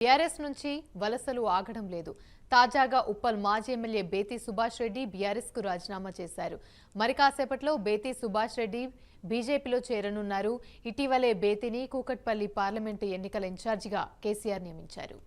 BRS నుంచి వలసలు ఆగడం లేదు. తాజాగా ఉప్పల్ మాజీ ఎమ్మెల్యే బేతి సుభాష్ రెడ్డి బీఆర్ఎస్ కు రాజీనామా చేశారు. మరి కాసేపట్లో బేతి సుభాష్ రెడ్డి బీజేపీలో చేరనున్నారు. ఇటీవలే బేతిని కూకట్పల్లి పార్లమెంటు ఎన్నికల ఇన్ఛార్జిగా కేసీఆర్ నియమించారు.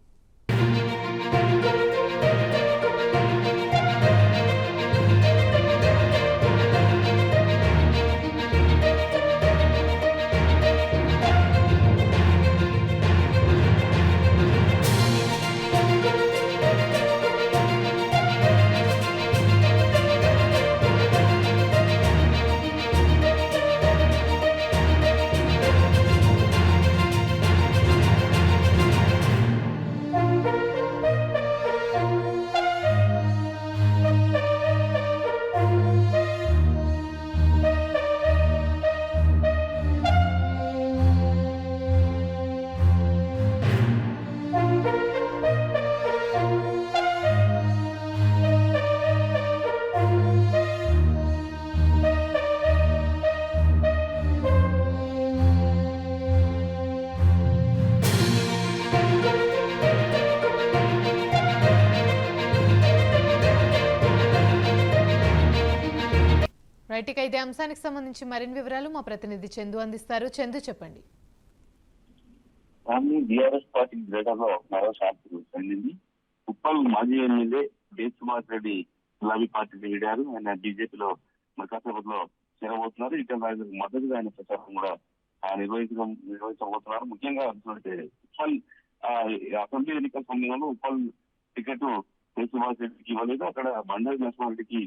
రైట్, ఇక ఇదే అంశానికి సంబంధించి మరిన్ని వివరాలు మా ప్రతినిధి చందు అందిస్తారు. చందు, చెప్పండి. బీఆర్ఎస్ పార్టీ గ్రేటర్లో మరో షాక్ చెందింది. ఉప్పల్ మాజీ ఎమ్మెల్యే బేతి సుభాష్ రెడ్డి గులాబీ పార్టీకి వీడారు. ఆయన బీజేపీలో మరికాసేపట్లో చేరబోతున్నారు. ఇతర నాయకులకు మద్దతుగా ఆయన ప్రచారం కూడా నిర్వహించబోతున్నారు. ముఖ్యంగా ఉప్పల్ అసెంబ్లీ ఎన్నికల సమయంలో ఉప్పల్ టికెట్ బేతి సుభాష్ రెడ్డికి ఇవ్వలేదు. అక్కడ బండారు నరసింహారెడ్డికి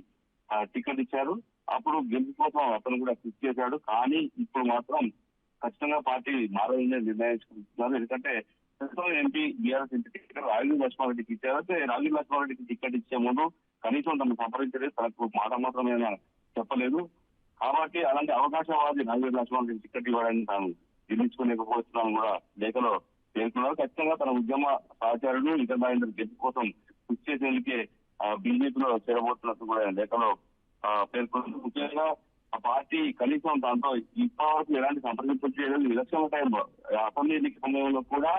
టికెట్ ఇచ్చారు. అప్పుడు గెలుపు కోసం అతను కూడా కృషి చేశాడు. కానీ ఇప్పుడు మాత్రం ఖచ్చితంగా పార్టీ మారాలని నిర్ణయించుకుంటున్నారు. ఎందుకంటే ప్రస్తుతం MP BRS MP ticket Rajiv లక్ష్మారెడ్డికి ఇచ్చారు. అయితే రాజీవ్ లక్ష్మారెడ్డికి టికెట్ ఇచ్చే ముందు కనీసం తనను సంప్రదించలేదు, తనకు మాట మాత్రమే చెప్పలేదు. కాబట్టి అలాంటి అవకాశవాది రాజీవ్ లక్ష్మారెడ్డికి టికెట్ ఇవ్వడానికి తాను నిర్మించుకోలేకపోతున్నాను కూడా లేఖలో పేర్కొన్నారు. ఖచ్చితంగా తన ఉద్యమ సహచరుడు ఇతర నాయకులు గెలుపు కోసం కృషి చేసేందుకే బీజేపీలో చేరబోతున్నట్టు కూడా లేఖలో పేర్కొన్నారు. ముఖ్యంగా ఆ పార్టీ కనీసం దాంతో ఇప్పటివరకు ఎలాంటి సంప్రదింపులు చేయలేదు. ఎలక్షన్ టైంలో అసెంబ్లీ ఎన్నిక సమయంలో కూడా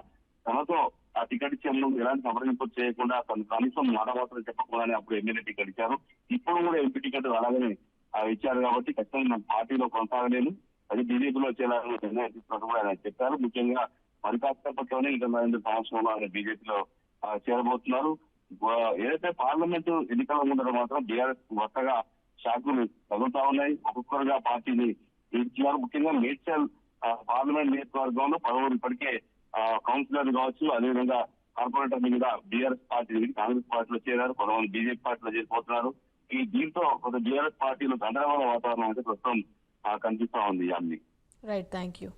తనతో ఆ టికెట్ ఇచ్చే ముందు ఎలాంటి సంప్రదింపులు చేయకుండా తను కనీసం మాట మాత్రం చెప్పకుండానే అప్పుడు ఎమ్మెల్యే టికెట్ ఇచ్చారు. ఇప్పుడు కూడా ఎంపీ టికెట్ అలాగనే ఇచ్చారు. కాబట్టి ఖచ్చితంగా మన పార్టీలో కొనసాగలేను, అది బీజేపీలో వచ్చేలాగా నిర్ణయం తీసుకున్నట్టు కూడా ఆయన చెప్పారు. ముఖ్యంగా మరి కాసేపట్లోనే ఇక నరేంద్ర సంవత్సరంలో ఆయన బీజేపీలో చేరబోతున్నారు. ఏదైతే పార్లమెంటు ఎన్నికల ముందర మాత్రం బీఆర్ఎస్ వరుసగా షాకులు తగులుతా ఉన్నాయి. ఒక్కొక్కరుగా పార్టీని ఇచ్చినారు. ముఖ్యంగా మేడ్చల్ పార్లమెంట్ నియోజకవర్గంలో 10 ఇప్పటికే కౌన్సిలర్లు కావచ్చు, అదేవిధంగా కార్పొరేటర్లు కూడా బీఆర్ఎస్ పార్టీ కాంగ్రెస్ పార్టీలో చేరారు, 10 బీజేపీ పార్టీలో చేరిపోతున్నారు. ఈ దీంతో కొంత బీఆర్ఎస్ పార్టీలో గందరగోళ వాతావరణం అయితే ప్రస్తుతం కనిపిస్తా ఉంది. Right, thank you.